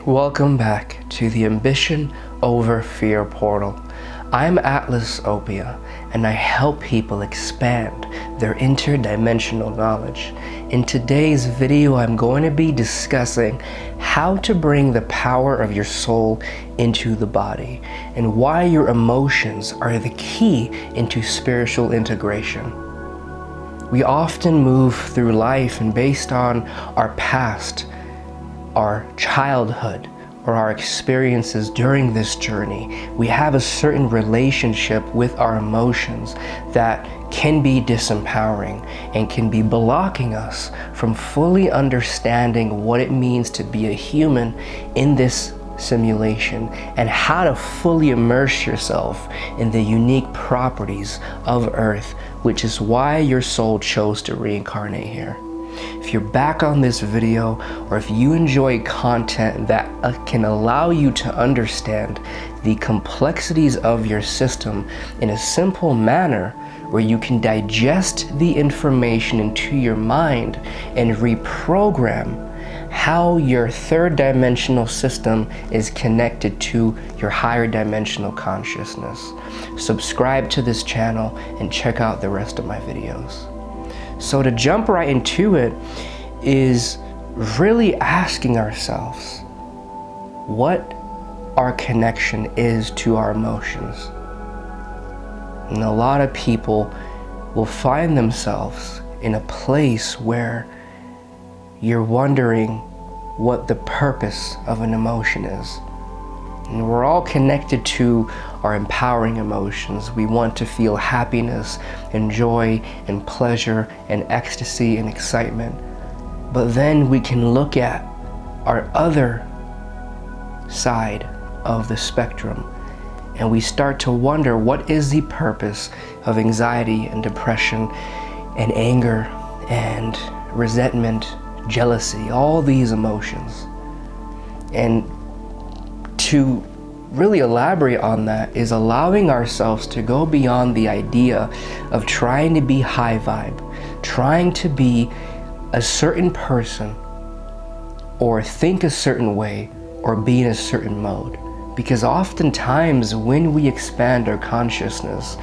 Welcome back to the Ambition Over Fear portal. I'm Atlas Opia, and I help people expand their interdimensional knowledge. In today's video, I'm going to be discussing how to bring the power of your soul into the body and why your emotions are the key into spiritual integration. We often move through life and based on our past, our childhood, or our experiences during this journey, we have a certain relationship with our emotions that can be disempowering and can be blocking us from fully understanding what it means to be a human in this simulation and how to fully immerse yourself in the unique properties of Earth, which is why your soul chose to reincarnate here. If you're back on this video, or if you enjoy content that can allow you to understand the complexities of your system in a simple manner where you can digest the information into your mind and reprogram how your third dimensional system is connected to your higher dimensional consciousness, subscribe to this channel and check out the rest of my videos. So to jump right into it is really asking ourselves what our connection is to our emotions. And a lot of people will find themselves in a place where you're wondering what the purpose of an emotion is. And we're all connected to our empowering emotions. We want to feel happiness and joy and pleasure and ecstasy and excitement. But then we can look at our other side of the spectrum and we start to wonder, what is the purpose of anxiety and depression and anger and resentment, jealousy, all these emotions? And to really elaborate on that is allowing ourselves to go beyond the idea of trying to be high vibe, trying to be a certain person or think a certain way or be in a certain mode. Because oftentimes when we expand our consciousness,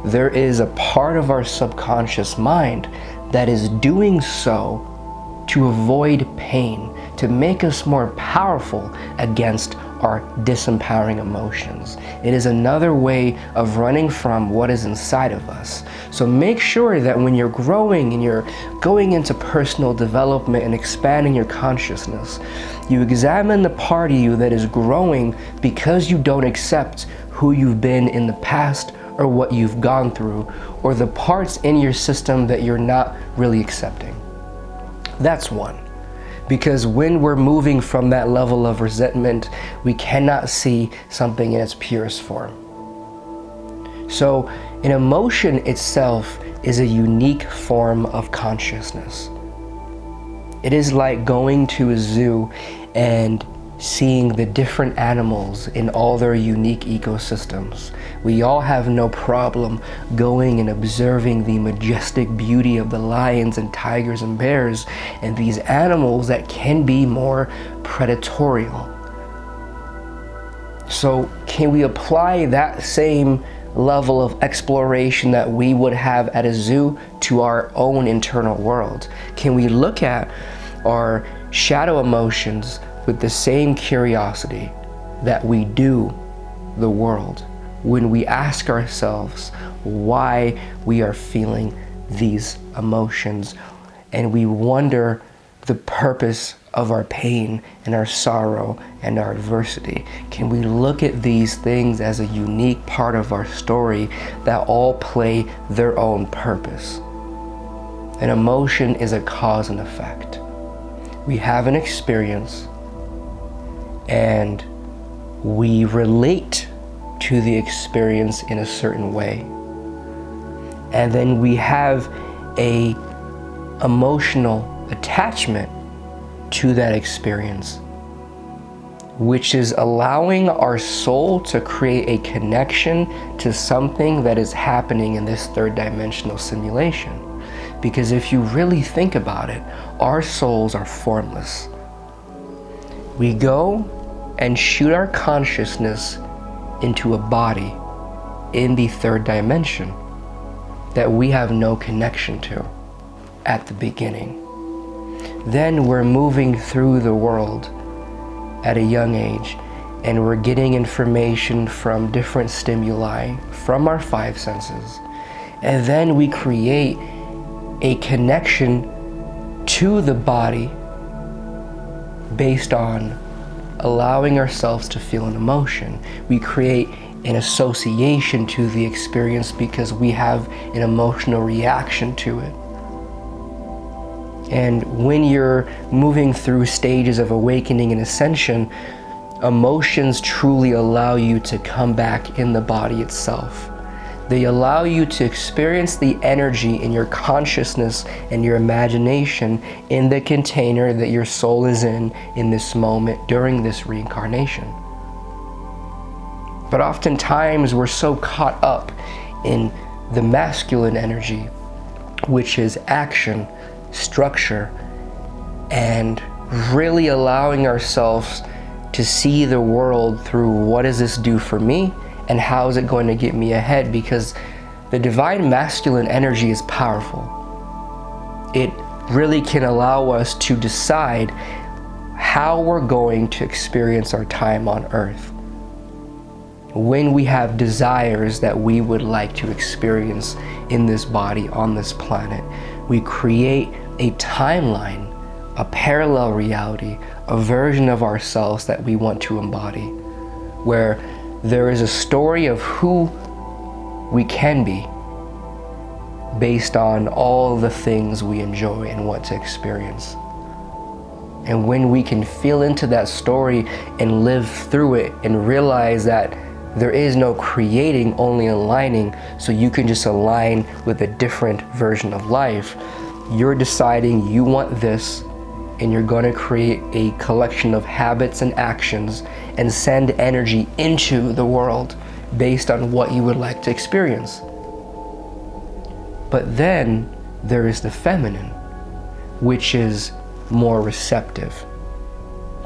there is a part of our subconscious mind that is doing so to avoid pain, to make us more powerful against our disempowering emotions. It is another way of running from what is inside of us. So make sure that when you're growing and you're going into personal development and expanding your consciousness, you examine the part of you that is growing because you don't accept who you've been in the past or what you've gone through, or the parts in your system that you're not really accepting. That's one. Because when we're moving from that level of resentment, we cannot see something in its purest form. So an emotion itself is a unique form of consciousness. It is like going to a zoo and seeing the different animals in all their unique ecosystems. We all have no problem going and observing the majestic beauty of the lions and tigers and bears and these animals that can be more predatorial. So can we apply that same level of exploration that we would have at a zoo to our own internal world? Can we look at our shadow emotions with the same curiosity that we do the world when we ask ourselves why we are feeling these emotions and we wonder the purpose of our pain and our sorrow and our adversity? Can we look at these things as a unique part of our story that all play their own purpose? An emotion is a cause and effect. We have an experience and we relate to the experience in a certain way. And then we have a emotional attachment to that experience, which is allowing our soul to create a connection to something that is happening in this third dimensional simulation. Because if you really think about it, our souls are formless. We go and shoot our consciousness into a body in the third dimension that we have no connection to at the beginning. Then we're moving through the world at a young age, and we're getting information from different stimuli from our five senses. And then we create a connection to the body based on allowing ourselves to feel an emotion. We create an association to the experience because we have an emotional reaction to it. And when you're moving through stages of awakening and ascension, emotions truly allow you to come back in the body itself. They allow you to experience the energy in your consciousness and your imagination in the container that your soul is in this moment during this reincarnation. But oftentimes we're so caught up in the masculine energy, which is action, structure, and really allowing ourselves to see the world through what does this do for me and how is it going to get me ahead, because the divine masculine energy is powerful. It really can allow us to decide how we're going to experience our time on earth. When we have desires that we would like to experience in this body, on this planet, we create a timeline, a parallel reality, a version of ourselves that we want to embody, where there is a story of who we can be based on all the things we enjoy and want to experience. And when we can feel into that story and live through it and realize that there is no creating, only aligning, so you can just align with a different version of life, you're deciding you want this, and you're going to create a collection of habits and actions and send energy into the world based on what you would like to experience. But then there is the feminine, which is more receptive.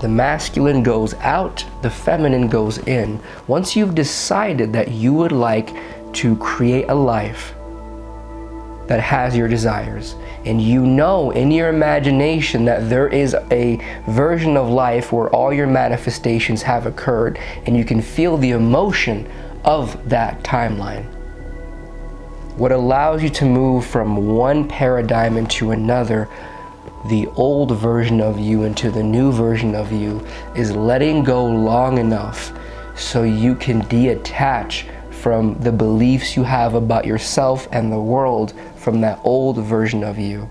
The masculine goes out, the feminine goes in. Once you've decided that you would like to create a life that has your desires, and you know in your imagination that there is a version of life where all your manifestations have occurred, and you can feel the emotion of that timeline. What allows you to move from one paradigm into another, the old version of you into the new version of you, is letting go long enough so you can detach from the beliefs you have about yourself and the world from that old version of you.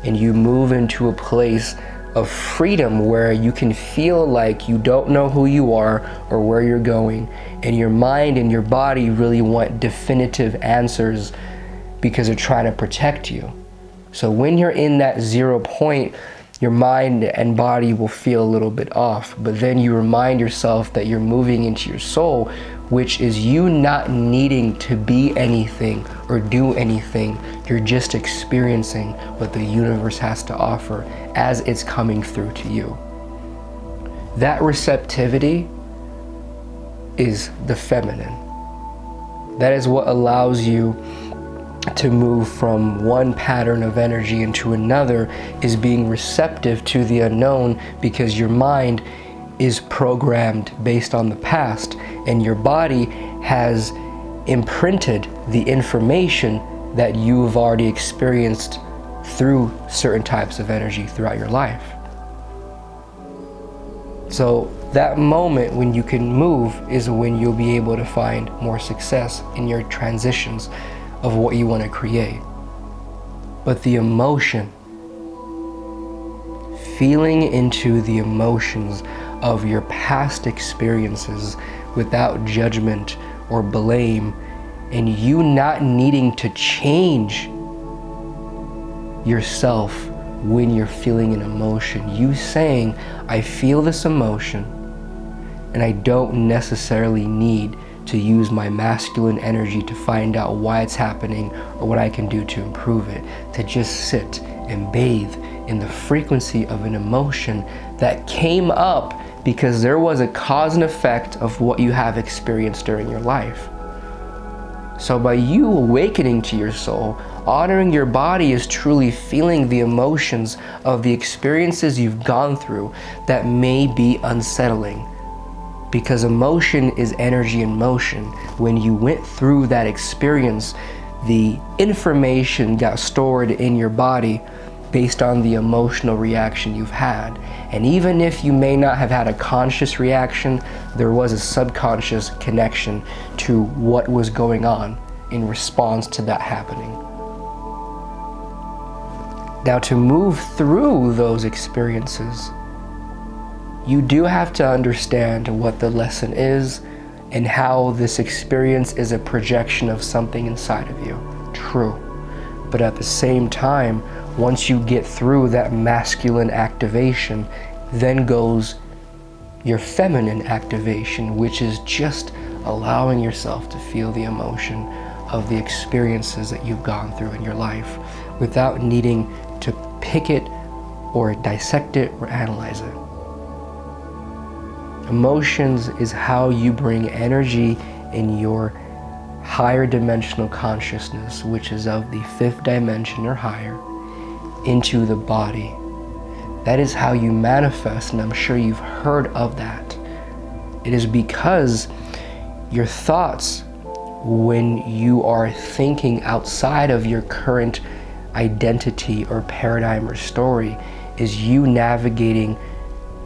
And you move into a place of freedom where you can feel like you don't know who you are or where you're going, and your mind and your body really want definitive answers because they're trying to protect you. So when you're in that 0 point, your mind and body will feel a little bit off, but then you remind yourself that you're moving into your soul, which is you not needing to be anything or do anything. You're just experiencing what the universe has to offer as it's coming through to you. That receptivity is the feminine. That is what allows you to move from one pattern of energy into another, is being receptive to the unknown, because your mind is programmed based on the past and your body has imprinted the information that you've already experienced through certain types of energy throughout your life. So that moment when you can move is when you'll be able to find more success in your transitions of what you want to create. But the emotion, feeling into the emotions of your past experiences without judgment or blame, and you not needing to change yourself when you're feeling an emotion. You saying, I feel this emotion and I don't necessarily need to use my masculine energy to find out why it's happening or what I can do to improve it. To just sit and bathe in the frequency of an emotion that came up because there was a cause and effect of what you have experienced during your life. So by you awakening to your soul, honoring your body is truly feeling the emotions of the experiences you've gone through that may be unsettling. Because emotion is energy in motion. When you went through that experience, the information got stored in your body based on the emotional reaction you've had. And even if you may not have had a conscious reaction, there was a subconscious connection to what was going on in response to that happening. Now, to move through those experiences, you do have to understand what the lesson is and how this experience is a projection of something inside of you. True. But at the same time, once you get through that masculine activation, then goes your feminine activation, which is just allowing yourself to feel the emotion of the experiences that you've gone through in your life without needing to pick it or dissect it or analyze it. Emotions is how you bring energy in your higher dimensional consciousness, which is of the 5th dimension or higher, into the body. That is how you manifest, and I'm sure you've heard of that. It is because your thoughts, when you are thinking outside of your current identity or paradigm or story, is you navigating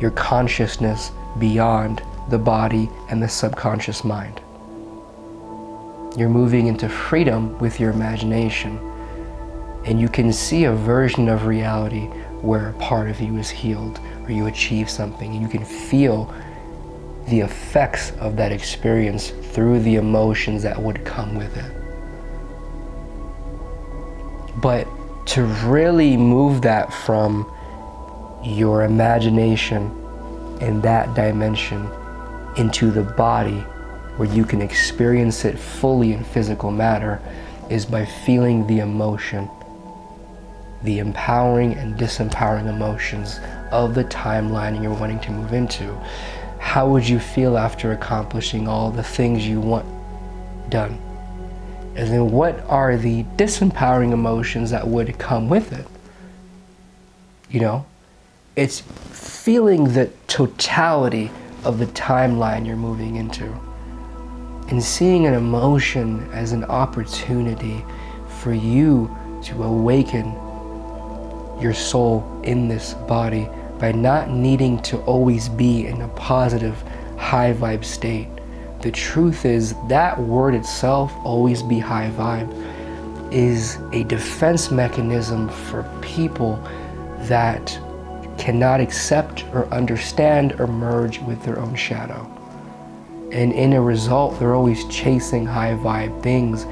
your consciousness beyond the body and the subconscious mind. You're moving into freedom with your imagination, and you can see a version of reality where a part of you is healed or you achieve something, and you can feel the effects of that experience through the emotions that would come with it. But to really move that from your imagination in that dimension into the body where you can experience it fully in physical matter is by feeling the emotion, the empowering and disempowering emotions of the timeline you're wanting to move into. How would you feel after accomplishing all the things you want done? And then what are the disempowering emotions that would come with it? You know, it's feeling the totality of the timeline you're moving into and seeing an emotion as an opportunity for you to awaken your soul in this body by not needing to always be in a positive, high vibe state. The truth is that word itself, always be high vibe, is a defense mechanism for people that cannot accept or understand or merge with their own shadow. And in a result, they're always chasing high vibe things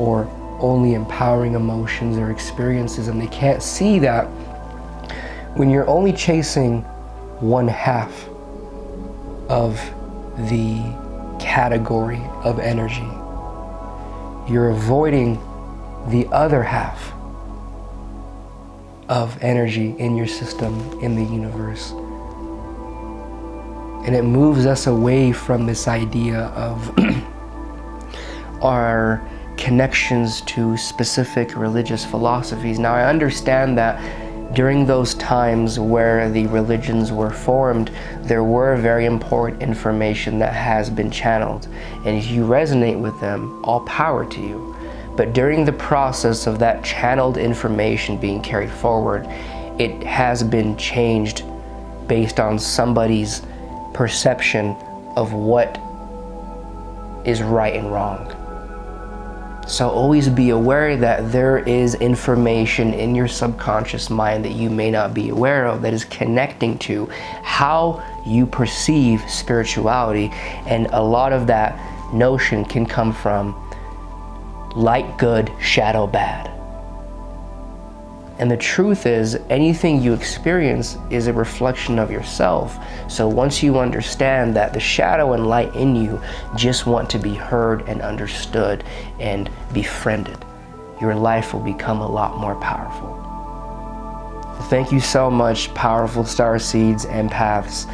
or only empowering emotions or experiences, and they can't see that when you're only chasing one half of the category of energy, you're avoiding the other half of energy in your system, in the universe. And it moves us away from this idea of our connections to specific religious philosophies. Now, I understand that during those times where the religions were formed, there were very important information that has been channeled. And if you resonate with them, all power to you. But during the process of that channeled information being carried forward, it has been changed based on somebody's perception of what is right and wrong. So always be aware that there is information in your subconscious mind that you may not be aware of that is connecting to how you perceive spirituality, and a lot of that notion can come from light good, shadow bad. And the truth is, anything you experience is a reflection of yourself. So once you understand that the shadow and light in you just want to be heard and understood and befriended, your life will become a lot more powerful. Thank you so much, powerful starseeds and paths.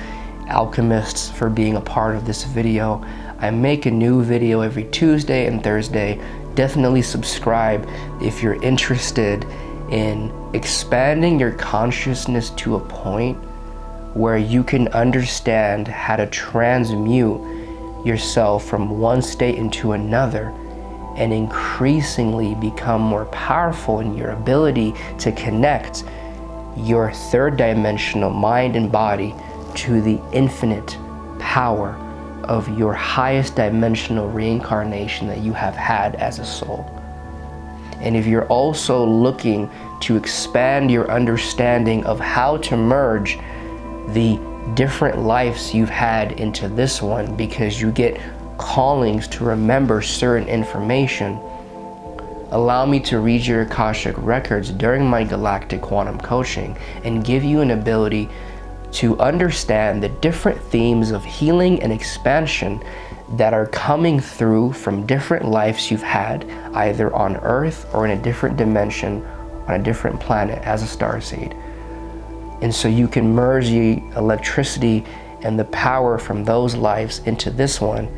alchemists for being a part of this video. I make a new video every Tuesday and Thursday. Definitely subscribe if you're interested in expanding your consciousness to a point where you can understand how to transmute yourself from one state into another and increasingly become more powerful in your ability to connect your third dimensional mind and body to the infinite power of your highest dimensional reincarnation that you have had as a soul. And if you're also looking to expand your understanding of how to merge the different lives you've had into this one, because you get callings to remember certain information, allow me to read your akashic records during my galactic quantum coaching and give you an ability to understand the different themes of healing and expansion that are coming through from different lives you've had, either on Earth or in a different dimension on a different planet as a starseed. And so you can merge the electricity and the power from those lives into this one,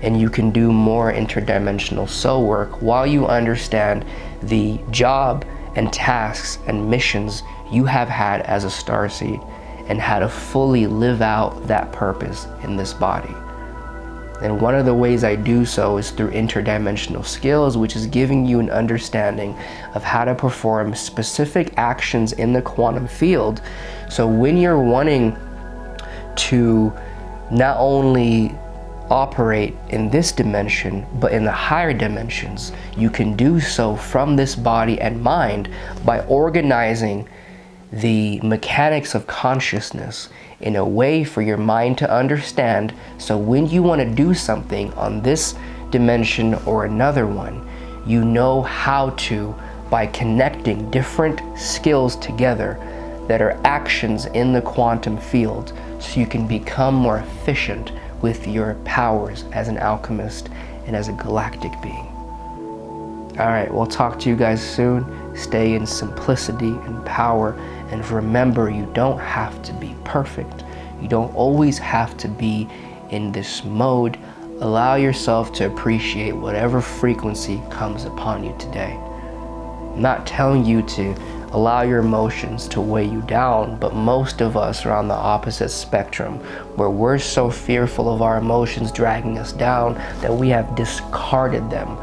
and you can do more interdimensional soul work while you understand the job and tasks and missions you have had as a starseed and how to fully live out that purpose in this body. And one of the ways I do so is through interdimensional skills, which is giving you an understanding of how to perform specific actions in the quantum field. So when you're wanting to not only operate in this dimension, but in the higher dimensions, you can do so from this body and mind by organizing the mechanics of consciousness in a way for your mind to understand. So when you want to do something on this dimension or another one, you know how to, by connecting different skills together that are actions in the quantum field, so you can become more efficient with your powers as an alchemist and as a galactic being. All right, we'll talk to you guys soon. Stay in simplicity and power, and remember, you don't have to be perfect. You don't always have to be in this mode. Allow yourself to appreciate whatever frequency comes upon you today. I'm not telling you to allow your emotions to weigh you down, but most of us are on the opposite spectrum, where we're so fearful of our emotions dragging us down that we have discarded them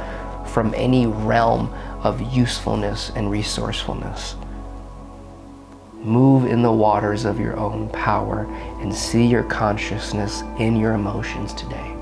from any realm of usefulness and resourcefulness. Move in the waters of your own power and see your consciousness in your emotions today.